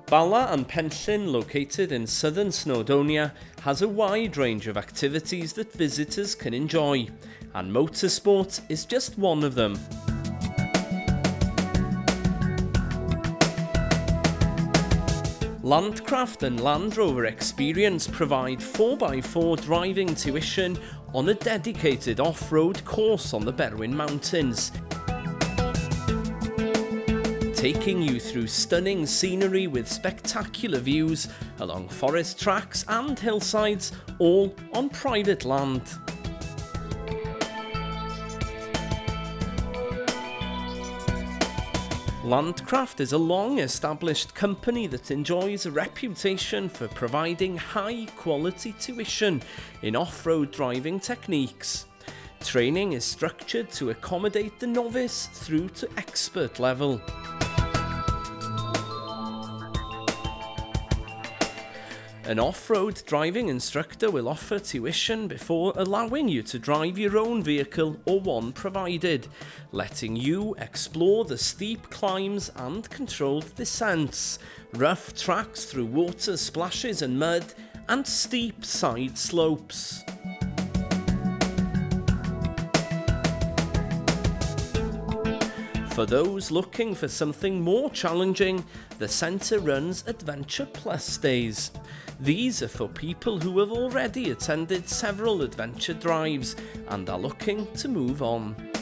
Bala and Penllyn, located in southern Snowdonia, has a wide range of activities that visitors can enjoy, and motorsport is just one of them. Landcraft and Land Rover Experience provide 4x4 driving tuition on a dedicated off-road course on the Berwyn Mountains, taking you through stunning scenery with spectacular views along forest tracks and hillsides, all on private land. Landcraft is a long-established company that enjoys a reputation for providing high-quality tuition in off-road driving techniques. Training is structured to accommodate the novice through to expert level. An off-road driving instructor will offer tuition before allowing you to drive your own vehicle or one provided, letting you explore the steep climbs and controlled descents, rough tracks through water splashes and mud, and steep side slopes. For those looking for something more challenging, the centre runs Adventure Plus days. These are for people who have already attended several adventure drives and are looking to move on.